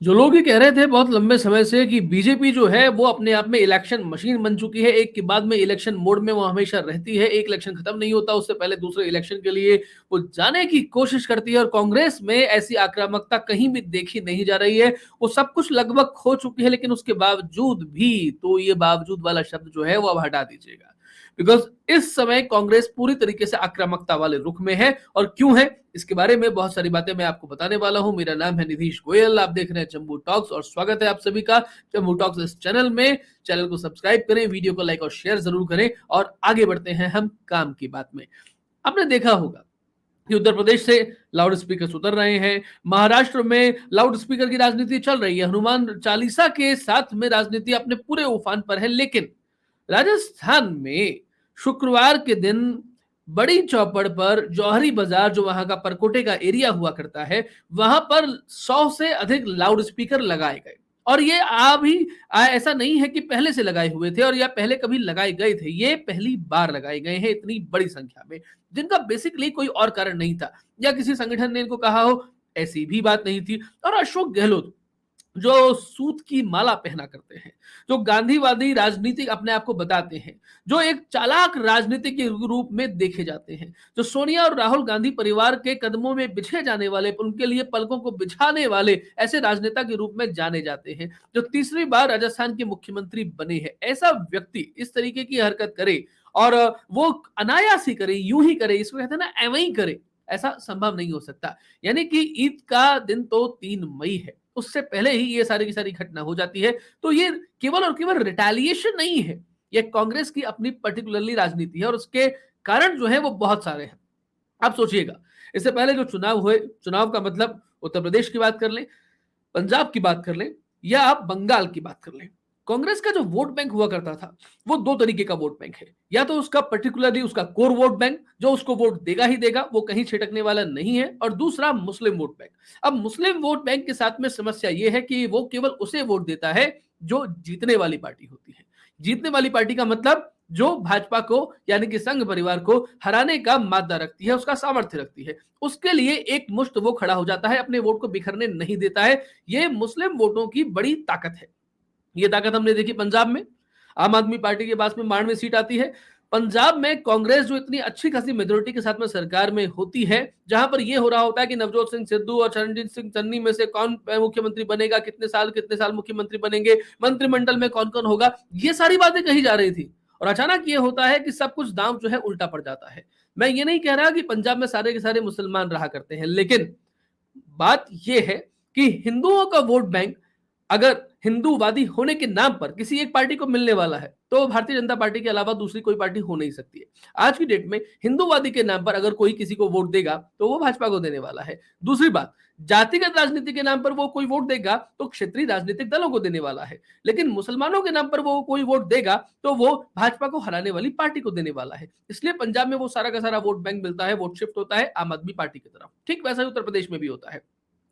जो लोग ये कह रहे थे बहुत लंबे समय से कि बीजेपी जो है वो अपने आप में इलेक्शन मशीन बन चुकी है, एक के बाद में इलेक्शन मोड में वो हमेशा रहती है, एक इलेक्शन खत्म नहीं होता उससे पहले दूसरे इलेक्शन के लिए वो जाने की कोशिश करती है और कांग्रेस में ऐसी आक्रामकता कहीं भी देखी नहीं जा रही है। वो सब कुछ लगभग खो चुकी है, लेकिन उसके बावजूद भी, तो ये बावजूद वाला शब्द जो है वो अब हटा दीजिएगा, बिकॉज इस समय कांग्रेस पूरी तरीके से आक्रामकता वाले रुख में है। और क्यों है, इसके बारे में बहुत सारी बातें मैं आपको बताने वाला हूं। मेरा नाम है निधीश गोयल, आप देख रहे हैं जम्बू टॉक्स और स्वागत है आप सभी का जम्बू टॉक्स इस चैनल में। चैनल को सब्सक्राइब करें, वीडियो को लाइक और शेयर जरूर करें और आगे बढ़ते हैं हम काम की बात में। आपने देखा होगा कि उत्तर प्रदेश से लाउड स्पीकर उतर रहे हैं, महाराष्ट्र में लाउड स्पीकर की राजनीति चल रही है, हनुमान चालीसा के साथ में राजनीति अपने पूरे उफान पर है। लेकिन राजस्थान में शुक्रवार के दिन बड़ी चौपड़ पर जौहरी बाजार, जो वहां का परकोटे का एरिया हुआ करता है, वहां पर 100 से अधिक लाउड स्पीकर लगाए गए। और ये ऐसा नहीं है कि पहले से लगाए हुए थे और या पहले कभी लगाए गए थे, ये पहली बार लगाए गए हैं इतनी बड़ी संख्या में, जिनका बेसिकली कोई और कारण नहीं था या किसी संगठन ने इनको कहा हो, ऐसी भी बात नहीं थी। और अशोक गहलोत जो सूत की माला पहना करते हैं, जो गांधीवादी राजनीति अपने आप को बताते हैं, जो एक चालाक राजनीति के रूप में देखे जाते हैं, जो सोनिया और राहुल गांधी परिवार के कदमों में बिछे जाने वाले, उनके लिए पलकों को बिछाने वाले ऐसे राजनेता के रूप में जाने जाते हैं, जो तीसरी बार राजस्थान के मुख्यमंत्री बने हैं, ऐसा व्यक्ति इस तरीके की हरकत करे और वो अनायास ही करे, यूं ही करे, इसको कहते हैं ना, एवं ही करे, ऐसा संभव नहीं हो सकता। यानी कि ईद का दिन तो 3 मई है, उससे पहले ही ये सारी की सारी घटना हो जाती है। तो ये केवल और केवल रिटेलिएशन नहीं है, ये कांग्रेस की अपनी पर्टिकुलरली राजनीति है और उसके कारण जो है वो बहुत सारे हैं। आप सोचिएगा, इससे पहले जो चुनाव हुए, चुनाव का मतलब उत्तर प्रदेश की बात कर लें, पंजाब की बात कर लें या आप बंगाल की बात कर लें, कांग्रेस का जो वोट बैंक हुआ करता था वो दो तरीके का वोट बैंक है। या तो उसका पर्टिकुलरली उसका कोर वोट बैंक जो उसको वोट देगा ही देगा, वो कहीं छिटकने वाला नहीं है, और दूसरा मुस्लिम वोट बैंक। अब मुस्लिम वोट बैंक के साथ में समस्या ये है कि वो केवल उसे वोट देता है जो जीतने वाली पार्टी होती है। जीतने वाली पार्टी का मतलब जो भाजपा को यानी कि संघ परिवार को हराने का मादा रखती है, उसका सामर्थ्य रखती है, उसके लिए एक मुश्त वो खड़ा हो जाता है, अपने वोट को बिखरने नहीं देता है। ये मुस्लिम वोटों की बड़ी ताकत है। ये ताकत हमने देखी पंजाब में, आम आदमी पार्टी के पास में 92 सीट आती है। पंजाब में कांग्रेस जो इतनी अच्छी खासी मेजोरिटी के साथ में सरकार में होती है, जहां पर यह हो रहा होता है कि नवजोत सिंह सिद्धू और चरणजीत सिंह चन्नी में से कौन मुख्यमंत्री बनेगा, कितने साल मुख्यमंत्री बनेंगे, मंत्रिमंडल में कौन कौन होगा, ये सारी बातें कही जा रही थी। और अचानक ये होता है कि सब कुछ दांव जो है उल्टा पड़ जाता है। मैं ये नहीं कह रहा कि पंजाब में सारे के सारे मुसलमान रहा करते हैं, लेकिन बात यह है कि हिंदुओं का वोट बैंक अगर हिंदूवादी होने के नाम पर किसी एक पार्टी को मिलने वाला है, तो भारतीय जनता पार्टी के अलावा दूसरी कोई पार्टी हो नहीं सकती है। आज की डेट में हिंदूवादी के नाम पर अगर कोई किसी को वोट देगा तो वो भाजपा को देने वाला है। दूसरी बात, जातिगत राजनीति के नाम पर वो कोई वोट देगा तो क्षेत्रीय राजनीतिक दलों को देने वाला है। लेकिन मुसलमानों के नाम पर वो कोई वोट देगा तो वो भाजपा को हराने वाली पार्टी को देने वाला है। इसलिए पंजाब में वो सारा का सारा वोट बैंक मिलता है, वोट शिफ्ट होता है आम आदमी पार्टी की तरफ। ठीक वैसा ही उत्तर प्रदेश में भी होता है।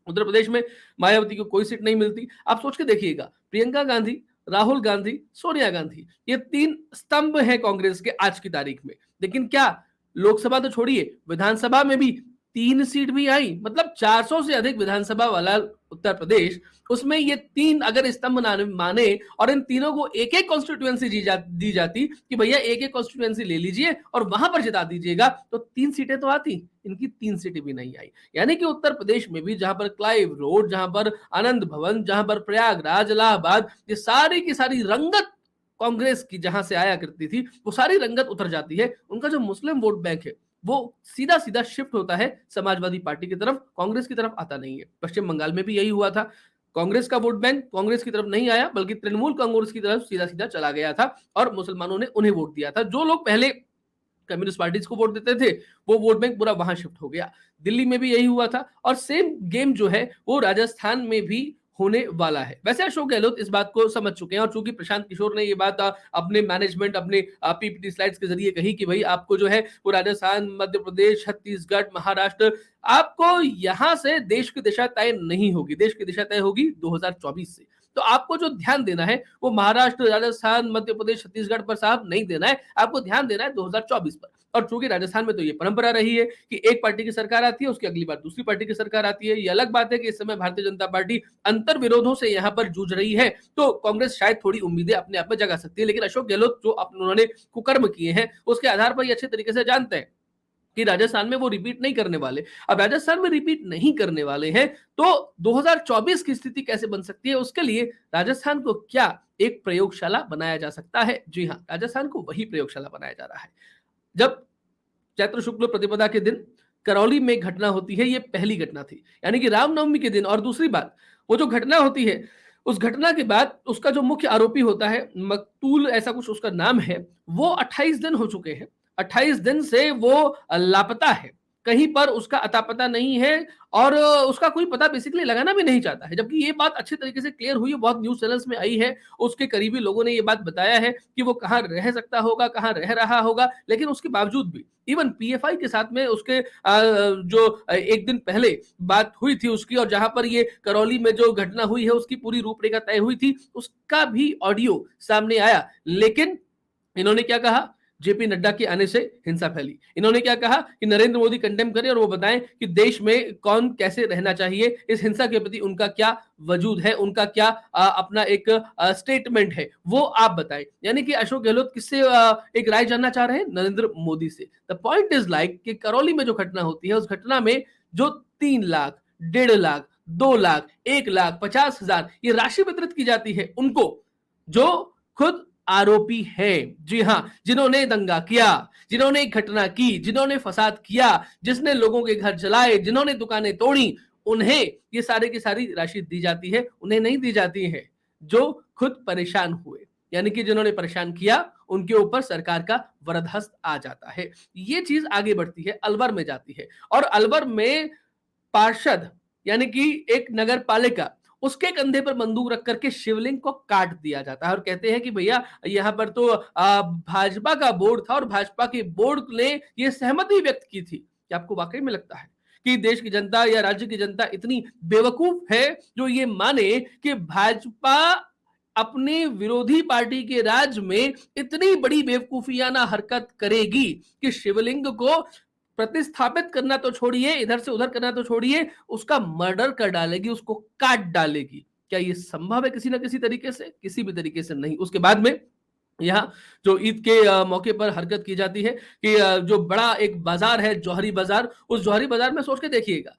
उत्तर प्रदेश में मायावती को कोई सीट नहीं मिलती। आप सोच के देखिएगा, प्रियंका गांधी, राहुल गांधी, सोनिया गांधी, ये 3 स्तंभ हैं कांग्रेस के आज की तारीख में। लेकिन क्या लोकसभा तो छोड़िए, विधानसभा में भी 3 सीट भी आई, मतलब 400 से अधिक विधानसभा वाला उत्तर प्रदेश, उसमें ये 3 अगर स्तंभ माने और इन तीनों को एक एक कॉन्स्टिट्यूएंसी दी जाती कि भैया एक एक कॉन्स्टिट्यूएंसी ले लीजिए और वहां पर जिता दीजिएगा, तो 3 सीटें तो आती। इनकी 3 सीटें भी नहीं आई। यानी कि उत्तर प्रदेश में भी जहां पर क्लाइव रोड, जहां पर आनंद भवन, जहां पर प्रयागराज, इलाहाबाद, ये सारी की सारी रंगत कांग्रेस की जहां से आया करती थी, वो सारी रंगत उतर जाती है। उनका जो मुस्लिम वोट बैंक है वो सीधा सीधा शिफ्ट होता है समाजवादी पार्टी की तरफ, कांग्रेस की तरफ आता नहीं है। पश्चिम बंगाल में भी यही हुआ था। कांग्रेस का वोट बैंक कांग्रेस की तरफ नहीं आया, बल्कि तृणमूल कांग्रेस की तरफ सीधा सीधा चला गया था और मुसलमानों ने उन्हें वोट दिया था। जो लोग पहले कम्युनिस्ट पार्टीज को वोट देते थे, वो वोट बैंक पूरा वहां शिफ्ट हो गया। दिल्ली में भी यही हुआ था और सेम गेम जो है वो राजस्थान में भी होने वाला है। वैसे अशोक गहलोत इस बात को समझ चुके हैं और चूंकि प्रशांत किशोर ने ये बात अपने मैनेजमेंट, अपने पीपीटी स्लाइड्स के जरिए कही कि भाई आपको जो है वो राजस्थान, मध्य प्रदेश, छत्तीसगढ़, महाराष्ट्र, आपको यहां से देश की दिशा तय नहीं होगी, देश की दिशा तय होगी 2024 से। तो आपको जो ध्यान देना है वो महाराष्ट्र, राजस्थान, मध्य प्रदेश, छत्तीसगढ़ पर साहब नहीं देना है, आपको ध्यान देना है 2024 पर। और चूंकि राजस्थान में तो ये परंपरा रही है कि एक पार्टी की सरकार आती है, उसकी अगली बार दूसरी पार्टी की सरकार आती है। ये अलग बात है कि इस समय भारतीय जनता पार्टी अंतर विरोधों से यहाँ पर जूझ रही है, तो कांग्रेस शायद थोड़ी उम्मीदें अपने आप में जगा सकती है। लेकिन अशोक गहलोत जो उन्होंने कुकर्म किए हैं उसके आधार पर ये अच्छे तरीके से जानते हैं कि राजस्थान में वो रिपीट नहीं करने वाले। अब राजस्थान में रिपीट नहीं करने वाले हैं तो 2024 की स्थिति कैसे बन सकती है, उसके लिए राजस्थान को क्या एक प्रयोगशाला बनाया जा सकता है? जी हां, राजस्थान को वही प्रयोगशाला बनाया जा रहा है। जब चैत्र शुक्ल प्रतिपदा के दिन करौली में घटना होती है, ये पहली घटना थी, यानी कि रामनवमी के दिन। और दूसरी बात, वो जो घटना होती है उस घटना के बाद उसका जो मुख्य आरोपी होता है मकतूल, ऐसा कुछ उसका नाम है, वो 28 दिन हो चुके हैं। 28 दिन से वो लापता है, कहीं पर उसका अता पता नहीं है और उसका कोई पता बेसिकली लगाना भी नहीं चाहता है। जबकि ये बात अच्छे तरीके से क्लियर हुई है, बहुत न्यूज चैनल्स में आई है, उसके करीबी लोगों ने ये बात बताया है कि वो कहाँ रह सकता होगा, कहाँ रह रहा होगा। लेकिन उसके बावजूद भी इवन पीएफआई के साथ में उसके जो एक दिन पहले बात हुई थी उसकी, और जहां पर ये करौली में जो घटना हुई है उसकी पूरी रूपरेखा तय हुई थी, उसका भी ऑडियो सामने आया। लेकिन इन्होंने क्या कहा? जेपी नड्डा के आने से हिंसा फैली। इन्होंने क्या कहा कि नरेंद्र मोदी कंडेम करें और वो बताएं कि देश में कौन कैसे रहना चाहिए, इस हिंसा के प्रति उनका क्या वजूद है, उनका क्या अपना एक स्टेटमेंट है, वो आप बताएं। यानी कि अशोक गहलोत किससे एक राय जानना चाह रहे हैं? नरेंद्र मोदी से। द पॉइंट इज लाइक कि करौली में जो घटना होती है उस घटना में जो 3 लाख, 1.5 लाख, 2 लाख, 1 लाख 50,000 ये राशि वितरित की जाती है उनको जो खुद आरोपी है। जी हां, जिन्होंने दंगा किया, जिन्होंने घटना की, जिन्होंने फसाद किया, जिसने लोगों के घर जलाए, जिन्होंने दुकानें तोड़ी, उन्हें ये सारे की सारी राशि दी जाती है। उन्हें नहीं दी जाती है जो खुद परेशान हुए, यानी कि जिन्होंने परेशान किया उनके ऊपर सरकार का वरदहस्त आ जाता है। ये चीज आगे बढ़ती है, अलवर में जाती है और अलवर में पार्षद यानी कि एक नगर पालिका, उसके कंधे पर बंदूक रख करके शिवलिंग को काट दिया जाता है और कहते हैं कि भैया यहाँ पर तो भाजपा का बोर्ड था और भाजपा के बोर्ड ने ये सहमति व्यक्त की थी। क्या आपको वाकई में लगता है कि देश की जनता या राज्य की जनता इतनी बेवकूफ है जो ये माने कि भाजपा अपने विरोधी पार्टी के राज में इतनी बड़ी बेवकूफियाना हरकत करेगी कि शिवलिंग को प्रतिस्थापित करना तो छोड़िए, इधर से उधर करना तो छोड़िए, उसका मर्डर कर डालेगी, उसको काट डालेगी? क्या ये संभव है किसी ना किसी तरीके से? किसी भी तरीके से नहीं। उसके बाद में यहाँ जो ईद के मौके पर हरकत की जाती है कि जो बड़ा एक बाजार है जौहरी बाजार, उस जौहरी बाजार में सोच के देखिएगा,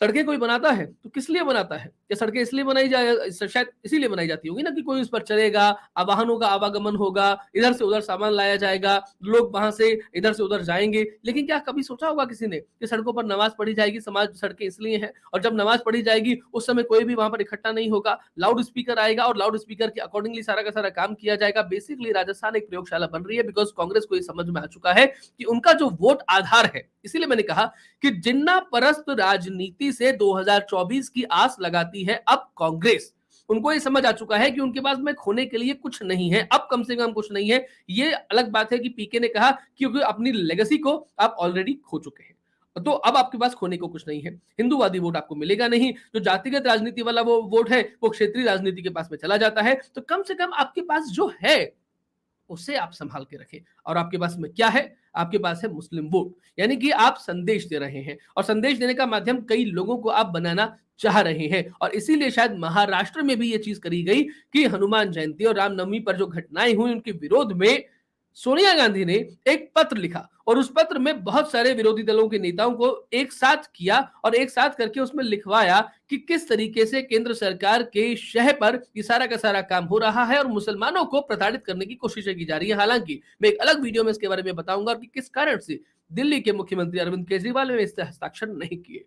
सड़कें कोई बनाता है तो किस लिए बनाता है? क्या सड़कें इसलिए बनाई जाए, शायद इसीलिए बनाई जाती होगी ना कि कोई उस पर चलेगा, वाहनों का आवागमन होगा, इधर से उधर सामान लाया जाएगा, लोग वहां से इधर से उधर जाएंगे। लेकिन क्या कभी सोचा होगा किसी ने कि सड़कों पर नमाज पढ़ी जाएगी? समाज सड़कें इसलिए हैं, और जब नमाज पढ़ी जाएगी उस समय कोई भी वहां पर इकट्ठा नहीं होगा, लाउड स्पीकर आएगा और लाउड स्पीकर के अकॉर्डिंगली सारा का सारा काम किया जाएगा। बेसिकली राजस्थान एक प्रयोगशाला बन रही है, बिकॉज कांग्रेस को ये समझ में आ चुका है कि उनका जो वोट आधार है, इसीलिए मैंने कहा कि जिन्ना परस्त राजनीति से 2024 की आस लगाती है अब कांग्रेस। उनको ये समझ आ चुका है कि उनके पास में खोने के लिए कुछ नहीं है, अब कम से कम कुछ नहीं है। ये अलग बात है कि पीके ने कहा क्योंकि अपनी लेगेसी को आप ऑलरेडी खो चुके हैं, तो अब आपके पास खोने को कुछ नहीं है। हिंदूवादी वोट आपको मिलेगा नहीं, जो जातिगत राजनीति वाला वो वोट है वो क्षेत्रीय राजनीति के पास में चला जाता है। तो कम से कम आपके पास जो है उसे आप संभाल के रखें। और आपके पास में क्या है? आपके पास है मुस्लिम वोट, यानी कि आप संदेश दे रहे हैं और संदेश देने का माध्यम कई लोगों को आप बनाना चाह रहे हैं। और इसीलिए शायद महाराष्ट्र में भी यह चीज करी गई कि हनुमान जयंती और रामनवमी पर जो घटनाएं हुई उनके विरोध में सोनिया गांधी ने एक पत्र लिखा और उस पत्र में बहुत सारे विरोधी दलों के नेताओं को एक साथ किया और एक साथ करके उसमें लिखवाया कि किस तरीके से केंद्र सरकार के शह पर ये सारा का सारा काम हो रहा है और मुसलमानों को प्रताड़ित करने की कोशिशें की जा रही है। हालांकि मैं एक अलग वीडियो में इसके बारे में बताऊंगा कि किस कारण से दिल्ली के मुख्यमंत्री अरविंद केजरीवाल ने इस पर हस्ताक्षर नहीं किए,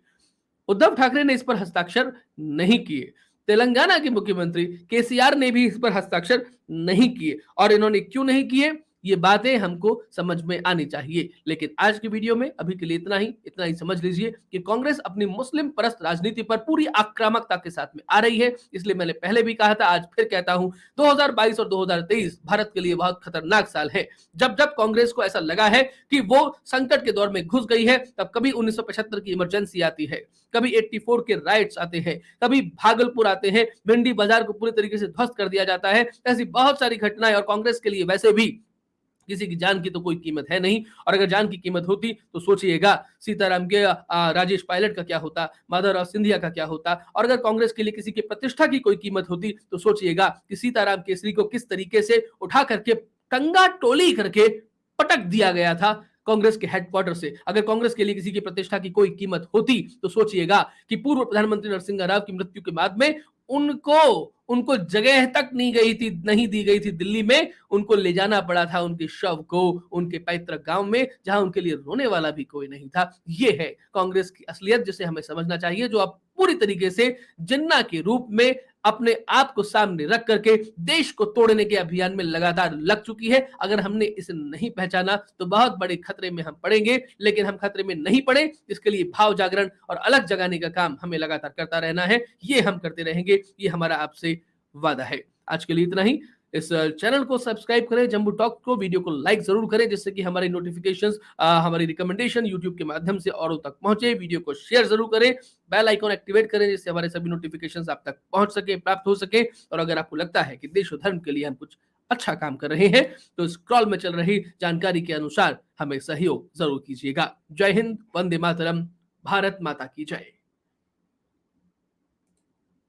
उद्धव ठाकरे ने इस पर हस्ताक्षर नहीं किए, तेलंगाना के मुख्यमंत्री केसीआर ने भी इस पर हस्ताक्षर नहीं किए। और इन्होंने क्यों नहीं किए, ये बातें हमको समझ में आनी चाहिए। लेकिन आज की वीडियो में अभी के लिए इतना ही समझ लीजिए कि कांग्रेस अपनी मुस्लिम परस्त राजनीति पर पूरी आक्रामकता के साथ में आ रही है। इसलिए मैंने पहले भी कहा था, आज फिर कहता हूं, 2022 और 2023 भारत के लिए बहुत खतरनाक साल है। जब जब कांग्रेस को ऐसा लगा है कि वो संकट के दौर में घुस गई है, तब कभी 1975 की इमरजेंसी आती है, कभी 84 के राइट्स आते हैं, कभी भागलपुर आते हैं, भिंडी बाजार को पूरी तरीके से ध्वस्त कर दिया जाता है। ऐसी बहुत सारी घटनाएं, और कांग्रेस के लिए वैसे भी किसी की जान की तो कोई कीमत है नहीं, और अगर जान की कीमत होती तो सोचिएगा सीताराम के राजेश पायलट का क्या होता, माधवराव सिंधिया का क्या होता, और अगर कांग्रेस के लिए किसी की प्रतिष्ठा की कोई कीमत होती तो सोचिएगा कि सीताराम केसरी को किस तरीके से उठा करके टंगा टोली करके पटक दिया गया था कांग्रेस के हेडक्वार्टर से। अगर कांग्रेस के लिए किसी की प्रतिष्ठा की कोई कीमत होती तो सोचिएगा कि पूर्व प्रधानमंत्री नरसिंह राव की मृत्यु के बाद में उनको उनको जगह तक नहीं दी गई थी दिल्ली में, उनको ले जाना पड़ा था उनके शव को उनके पैतृक गांव में, जहां उनके लिए रोने वाला भी कोई नहीं था। ये है कांग्रेस की असलियत, जिसे हमें समझना चाहिए, जो अब पूरी तरीके से जिन्ना के रूप में अपने आप को सामने रख करके देश को तोड़ने के अभियान में लगातार लग चुकी है। अगर हमने इसे नहीं पहचाना तो बहुत बड़े खतरे में हम पड़ेंगे, लेकिन हम खतरे में नहीं पड़े, इसके लिए भाव जागरण और अलग जगाने का काम हमें लगातार करता रहना है। ये हम करते रहेंगे, ये हमारा आपसे वादा है। आज के लिए इतना ही। इस चैनल को सब्सक्राइब करें, जम्बू टॉक को, वीडियो को लाइक जरूर करें, जिससे कि हमारी नोटिफिकेशंस, हमारी रिकमेंडेशन यूट्यूब के माध्यम से औरों तक पहुंचे। वीडियो को शेयर जरूर करें, बेल आइकॉन एक्टिवेट करें, जिससे हमारे सभी नोटिफिकेशंस आप तक पहुंच सके, प्राप्त हो सके। और अगर आपको लगता है कि देश और धर्म के लिए हम कुछ अच्छा काम कर रहे हैं तो स्क्रॉल में चल रही जानकारी के अनुसार हमें सहयोग जरूर कीजिएगा। जय हिंद, वंदे मातरम, भारत माता की जय।